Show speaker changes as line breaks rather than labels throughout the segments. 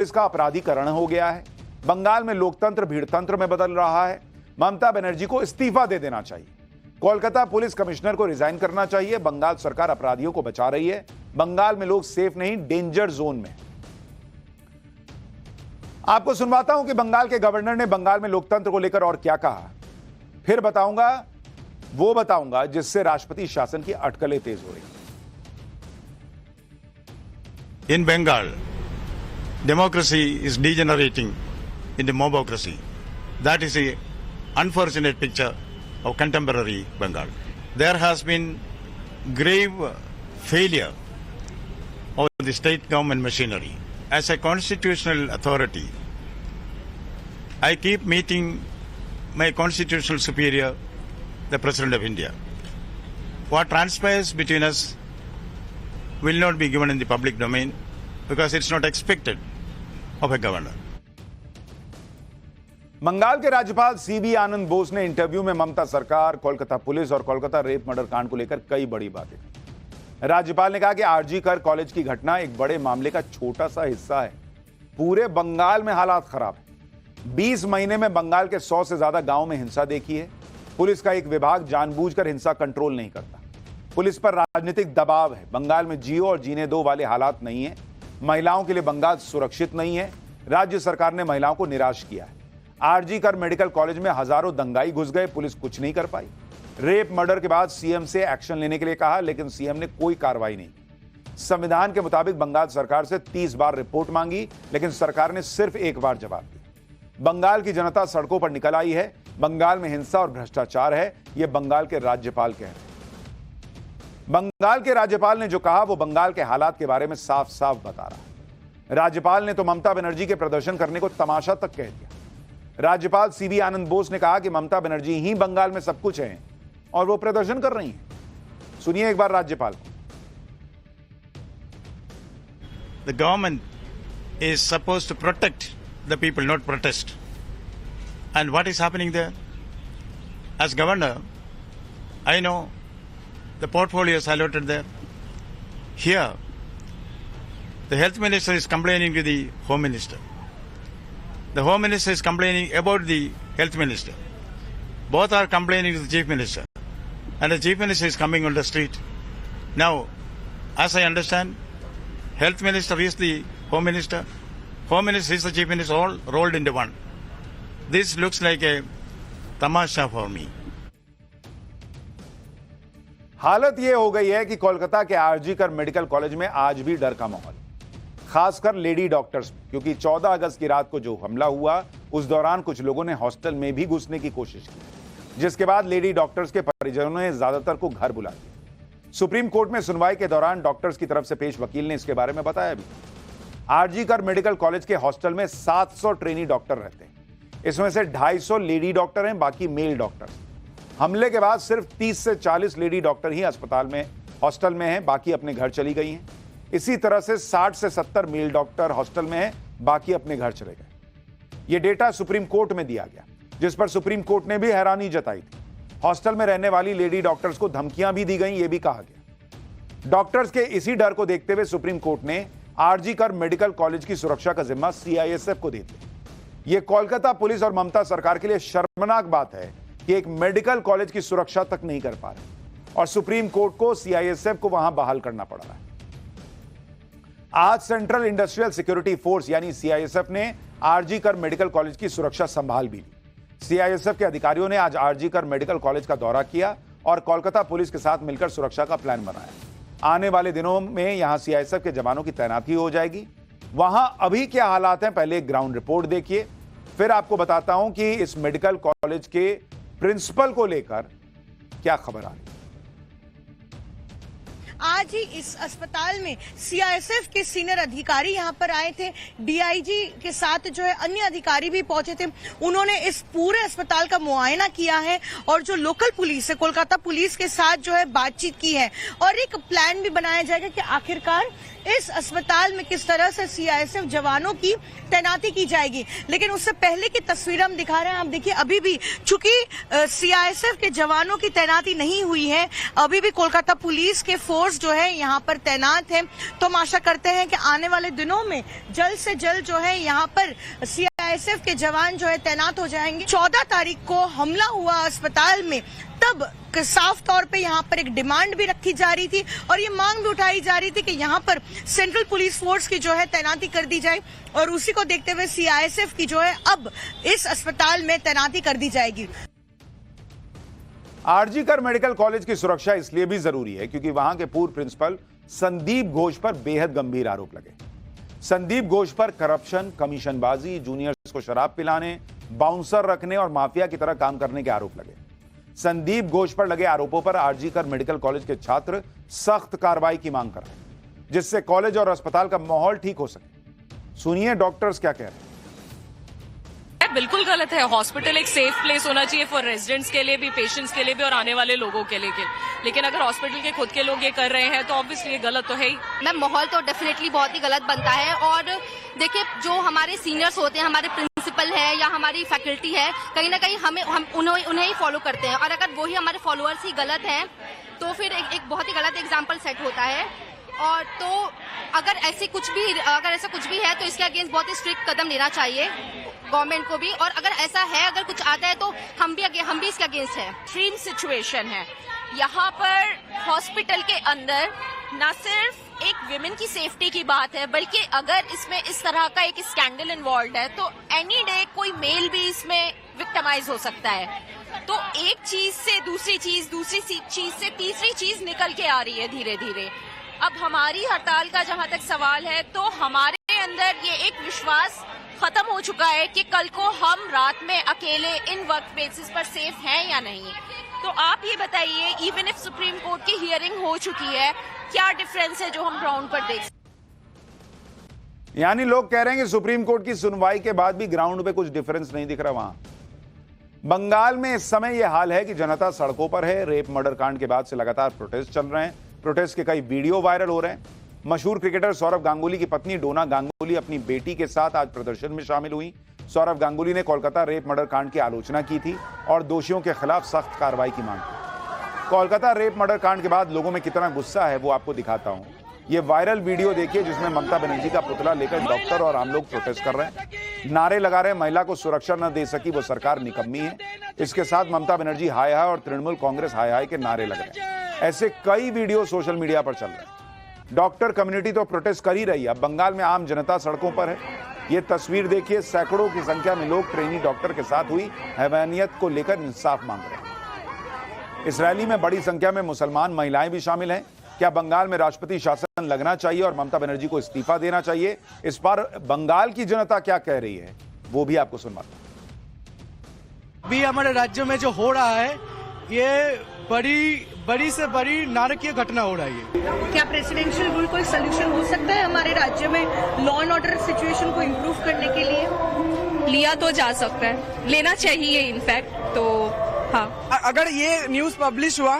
इसका अपराधीकरण हो गया है। बंगाल में लोकतंत्र भीड़तंत्र में बदल रहा है। ममता बनर्जी को इस्तीफा दे देना चाहिए। कोलकाता पुलिस कमिश्नर को रिजाइन करना चाहिए। बंगाल सरकार अपराधियों को बचा रही है। बंगाल में लोग सेफ नहीं, डेंजर जोन में। आपको सुनवाता हूं कि बंगाल के गवर्नर ने बंगाल में लोकतंत्र को लेकर और क्या कहा। फिर बताऊंगा जिससे राष्ट्रपति शासन की अटकलें तेज हो रही।
In Bengal, democracy is degenerating into mobocracy. That is a unfortunate picture of contemporary Bengal. There has been grave failure of the state government machinery. As a constitutional authority, I keep meeting my constitutional superior, the President of India. What transpires between us will not be given in the public domain because it's not expected of a governor.
Bengal के राज्यपाल CB आनंद बोस ने interview में ममता सरकार, Kolkata police और Kolkata rape murder कांड को लेकर कई बड़ी बातें की। राज्यपाल ने कहा कि आरजी कर कॉलेज की घटना एक बड़े मामले का छोटा सा हिस्सा है। पूरे बंगाल में हालात खराब है। 20 महीने में बंगाल के 100 से ज्यादा गांव में हिंसा देखी है। पुलिस का एक विभाग जानबूझकर हिंसा कंट्रोल नहीं करता। पुलिस पर राजनीतिक दबाव है। बंगाल में जियो और जीने दो वाले हालात नहीं है। महिलाओं के लिए बंगाल सुरक्षित नहीं है। राज्य सरकार ने महिलाओं को निराश किया है। आरजी कर मेडिकल कॉलेज में हजारों दंगाई घुस गए, पुलिस कुछ नहीं कर पाई। रेप मर्डर के बाद सीएम से एक्शन लेने के लिए कहा, लेकिन सीएम ने कोई कार्रवाई नहीं की। संविधान के मुताबिक बंगाल सरकार से 30 बार रिपोर्ट मांगी, लेकिन सरकार ने सिर्फ एक बार जवाब दिया। बंगाल की जनता सड़कों पर निकल आई है। बंगाल में हिंसा और भ्रष्टाचार है, यह बंगाल के राज्यपाल कह रहे हैं। बंगाल के राज्यपाल ने जो कहा वो बंगाल के हालात के बारे में साफ साफ बता रहा है। राज्यपाल ने तो ममता बनर्जी के प्रदर्शन करने को तमाशा तक कह दिया। राज्यपाल सीबी आनंद बोस ने कहा कि ममता बनर्जी ही बंगाल में सब कुछ है और वो प्रदर्शन कर रही हैं। सुनिए एक बार राज्यपाल को।
The government is supposed to protect the people, not protest. And what is happening there? As governor, I know the portfolios allotted there. Here, the health minister is complaining to the home minister. The home minister is complaining about the health minister. Both are complaining to the chief minister. And the chief minister is coming on the street. Now, as I understand, health minister is the home minister. Home minister is the chief minister, all rolled into one. This looks like a tamasha for me.
हालत यह हो गई है कि कोलकाता के RG कर medical college में आज भी डर का माहौल, खासकर लेडी डॉक्टर्स में, क्योंकि 14 अगस्त की रात को जो हमला हुआ उस दौरान कुछ लोगों ने हॉस्टल में भी घुसने की कोशिश की, जिसके बाद लेडी डॉक्टर्स के परिजनों ने ज्यादातर को घर बुला दिया। सुप्रीम कोर्ट में सुनवाई के दौरान डॉक्टर्स की तरफ से पेश वकील ने इसके बारे में बताया भी। आरजी कर मेडिकल कॉलेज के हॉस्टल में 700 ट्रेनी डॉक्टर रहते हैं। इसमें से 250 लेडी डॉक्टर हैं, बाकी मेल डॉक्टर। हमले के बाद सिर्फ 30 से 40 लेडी डॉक्टर ही अस्पताल में हॉस्टल में हैं, बाकी अपने घर चली गई हैं। इसी तरह से 60 से 70 मेल डॉक्टर हॉस्टल में हैं, बाकी अपने घर चले गए। यह डेटा सुप्रीम कोर्ट में दिया गया, जिस पर सुप्रीम कोर्ट ने भी हैरानी जताई थी। हॉस्टल में रहने वाली लेडी डॉक्टर्स को धमकियां भी दी गई, यह भी कहा गया। डॉक्टर्स के इसी डर को देखते हुए सुप्रीम कोर्ट ने आरजी कर मेडिकल कॉलेज की सुरक्षा का जिम्मा सीआईएसएफ को दे दिया। यह कोलकाता पुलिस और ममता सरकार के लिए शर्मनाक बात है कि एक मेडिकल कॉलेज की सुरक्षा तक नहीं कर पा रहे और सुप्रीम कोर्ट को सीआईएसएफ को वहां बहाल करना पड़ रहा है। आज सेंट्रल इंडस्ट्रियल सिक्योरिटी फोर्स यानी सीआईएसएफ ने आरजी कर मेडिकल कॉलेज की सुरक्षा संभाल भी ली। सीआईएसएफ के अधिकारियों ने आज आरजी कर मेडिकल कॉलेज का दौरा किया और कोलकाता पुलिस के साथ मिलकर सुरक्षा का प्लान बनाया। आने वाले दिनों में यहां सीआईएसएफ के जवानों की तैनाती हो जाएगी। वहां अभी क्या हालात हैं, पहले ग्राउंड रिपोर्ट देखिए, फिर आपको बताता हूं कि इस मेडिकल कॉलेज के प्रिंसिपल को लेकर क्या खबर आ रही है।
आज ही इस अस्पताल में सीआईएसएफ के सीनियर अधिकारी यहां पर आए थे। डीआईजी के साथ जो है अन्य अधिकारी भी पहुंचे थे। उन्होंने इस पूरे अस्पताल का मुआयना किया है और जो लोकल पुलिस है, कोलकाता पुलिस के साथ जो है बातचीत की है और एक प्लान भी बनाया जाएगा कि आखिरकार इस अस्पताल में किस तरह से सीआईएसएफ जवानों की तैनाती की जाएगी। लेकिन उससे पहले की तस्वीर हम दिखा रहे हैं। आप देखिए, अभी भी चूंकि सीआईएसएफ के जवानों की तैनाती नहीं हुई है, अभी भी कोलकाता पुलिस के फोर्स फोर्स जो है यहाँ पर तैनात है। तो हम आशा करते हैं कि आने वाले दिनों में जल्द से जल्द जो है यहाँ पर सीआईएसएफ के जवान जो है तैनात हो जाएंगे। 14 तारीख को हमला हुआ अस्पताल में, तब साफ तौर पे यहाँ पर एक डिमांड भी रखी जा रही थी और ये मांग भी उठाई जा रही थी कि यहाँ पर सेंट्रल पुलिस फोर्स की जो है तैनाती कर दी जाए और उसी को देखते हुए सीआईएसएफ की जो है अब इस अस्पताल में तैनाती कर दी जाएगी।
आरजीकर मेडिकल कॉलेज की सुरक्षा इसलिए भी जरूरी है क्योंकि वहां के पूर्व प्रिंसिपल संदीप घोष पर बेहद गंभीर आरोप लगे। संदीप घोष पर करप्शन, कमीशनबाजी, जूनियर्स को शराब पिलाने, बाउंसर रखने और माफिया की तरह काम करने के आरोप लगे। संदीप घोष पर लगे आरोपों पर आरजीकर मेडिकल कॉलेज के छात्र सख्त कार्रवाई की मांग कर रहे हैं, जिससे कॉलेज और अस्पताल का माहौल ठीक हो सके। सुनिए डॉक्टर्स क्या कह रहे हैं।
बिल्कुल गलत है। हॉस्पिटल एक सेफ प्लेस होना चाहिए फॉर रेजिडेंट्स के लिए भी, पेशेंट्स के लिए भी और आने वाले लोगों के लिए। लेकिन अगर हॉस्पिटल के खुद के लोग ये कर रहे हैं तो ऑब्वियसली ये गलत तो है ही।
मैम माहौल तो डेफिनेटली बहुत ही गलत बनता है और देखिए जो हमारे सीनियर्स होते हैं, हमारे प्रिंसिपल है या हमारी फैकल्टी है, कहीं ना कहीं हम उन्हें ही फॉलो करते हैं और अगर वही हमारे फॉलोअर्स ही गलत हैं तो फिर एक बहुत ही गलत एग्जाम्पल सेट होता है। और तो अगर ऐसा कुछ भी है तो इसके अगेंस्ट बहुत ही स्ट्रिक्ट कदम लेना चाहिए गवर्नमेंट को भी। और अगर ऐसा है, अगर कुछ आता है तो हम भी इसके अगेंस्ट है।
एक्सट्रीम सिचुएशन है यहाँ पर हॉस्पिटल के अंदर। न सिर्फ एक विमेन की सेफ्टी की बात है बल्कि अगर इसमें इस तरह का एक स्कैंडल इन्वॉल्व है तो एनी डे कोई मेल भी इसमें विक्टिमाइज हो सकता है। तो एक चीज से दूसरी चीज, दूसरी चीज से तीसरी चीज निकल के आ रही है धीरे धीरे। अब हमारी हड़ताल का जहां तक सवाल है तो हमारे अंदर ये एक विश्वास खत्म हो चुका है कि कल को हम रात में अकेले इन वर्क प्लेसेस पर सेफ हैं या नहीं। तो आप ये बताइए, इवन इफ सुप्रीम कोर्ट की हियरिंग हो चुकी है, क्या डिफरेंस है जो हम ग्राउंड पर देख सकते हैं?
यानी लोग कह रहे हैं कि सुप्रीम कोर्ट की सुनवाई के बाद भी ग्राउंड पे कुछ डिफरेंस नहीं दिख रहा। वहां बंगाल में इस समय यह हाल है कि जनता सड़कों पर है। रेप मर्डर कांड के बाद से लगातार प्रोटेस्ट चल रहे हैं। प्रोटेस्ट के कई वीडियो वायरल हो रहे हैं। मशहूर क्रिकेटर सौरव गांगुली की पत्नी डोना गांगुली अपनी बेटी के साथ आज प्रदर्शन में शामिल हुई। सौरव गांगुली ने कोलकाता रेप मर्डर कांड की आलोचना की थी और दोषियों के खिलाफ सख्त कार्रवाई की मांग की। कोलकाता रेप मर्डर कांड के बाद लोगों में कितना गुस्सा है वो आपको दिखाता हूं। ये वायरल वीडियो देखिए जिसमें ममता बनर्जी का पुतला लेकर डॉक्टर और आम लोग प्रोटेस्ट कर रहे हैं, नारे लगा रहे हैं, महिला को सुरक्षा न दे सकी वो सरकार निकम्मी है। इसके साथ ममता बनर्जी हाय हाय और तृणमूल कांग्रेस हाय हाय के नारे लग रहे हैं। ऐसे कई वीडियो सोशल मीडिया पर चल रहे हैं। डॉक्टर कम्युनिटी तो प्रोटेस्ट कर ही रही है, अब बंगाल में आम जनता सड़कों पर है। ये तस्वीर देखिए, सैकड़ों की संख्या में लोग ट्रेनी डॉक्टर के साथ हुई हैवानियत को लेकर इंसाफ मांग रहे हैं। इस रैली में बड़ी संख्या में मुसलमान महिलाएं भी शामिल हैं। क्या बंगाल में राष्ट्रपति शासन लगना चाहिए और ममता बनर्जी को इस्तीफा देना चाहिए? इस पर बंगाल की जनता क्या कह रही है वो भी आपको सुनवाता हूं।
अभी हमारे राज्य में जो हो रहा है ये बड़ी से बड़ी नारकीय घटना हो रही है।
क्या प्रेसिडेंशियल रूल कोई सोल्यूशन हो सकता है हमारे राज्य में लॉ एंड ऑर्डर सिचुएशन को इम्प्रूव करने के लिए?
लिया तो जा सकता है, लेना चाहिए इनफैक्ट। तो हाँ,
अगर ये न्यूज पब्लिश हुआ,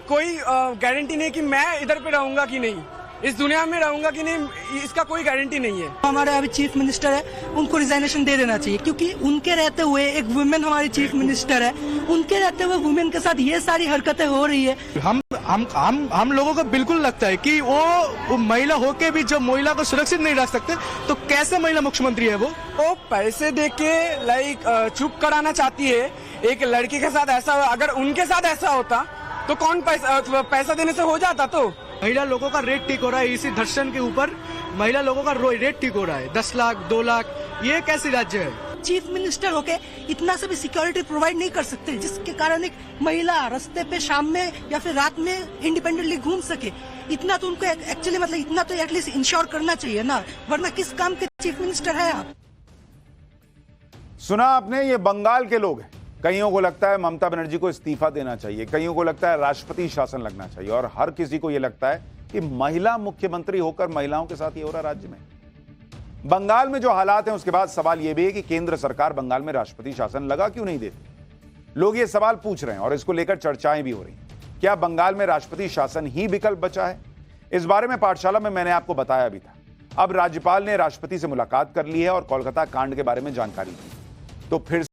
कोई गारंटी नहीं कि मैं इधर पे रहूंगा कि नहीं, इस दुनिया में रहूंगा कि नहीं, इसका कोई गारंटी नहीं है।
हमारे अभी चीफ मिनिस्टर है, उनको रिजाइनेशन दे देना चाहिए क्योंकि उनके रहते हुए एक वुमेन हमारी चीफ मिनिस्टर है, उनके रहते हुए वुमेन के साथ ये सारी हरकतें हो रही है।
हम लोगों को बिल्कुल लगता है कि वो महिला होके भी जब महिला को सुरक्षित नहीं रख सकते तो कैसे महिला मुख्यमंत्री है? वो
पैसे दे के चुप कराना चाहती है एक लड़की के साथ। ऐसा अगर उनके साथ ऐसा होता तो कौन पैसा देने से हो जाता? तो
महिला लोगों का रेट ठीक हो रहा है, इसी दर्शन के ऊपर महिला लोगों का रेट ठीक हो रहा है। 10 लाख 2 लाख, ये कैसी राज्य है?
चीफ मिनिस्टर होके इतना से भी सिक्योरिटी प्रोवाइड नहीं कर सकते जिसके कारण एक महिला रास्ते पे शाम में या फिर रात में इंडिपेंडेंटली घूम सके। इतना तो उनको एक्चुअली मतलब इतना तो एटलीस्ट इंश्योर करना चाहिए ना, वरना किस काम के चीफ मिनिस्टर है आप?
सुना आपने, ये बंगाल के लोग हैं। कईयों को लगता है ममता बनर्जी को इस्तीफा देना चाहिए, कईयों को लगता है राष्ट्रपति शासन लगना चाहिए और हर किसी को यह लगता है कि महिला मुख्यमंत्री होकर महिलाओं के साथ ये हो रहा राज्य में। बंगाल में जो हालात हैं उसके बाद सवाल यह भी है कि केंद्र सरकार बंगाल में राष्ट्रपति शासन लगा क्यों नहीं देती। लोग ये सवाल पूछ रहे हैं और इसको लेकर चर्चाएं भी हो रही हैं। क्या बंगाल में राष्ट्रपति शासन ही विकल्प बचा है? इस बारे में पाठशाला में मैंने आपको बताया भी था। अब राज्यपाल ने राष्ट्रपति से मुलाकात कर ली है और कोलकाता कांड के बारे में जानकारी दी। तो फिर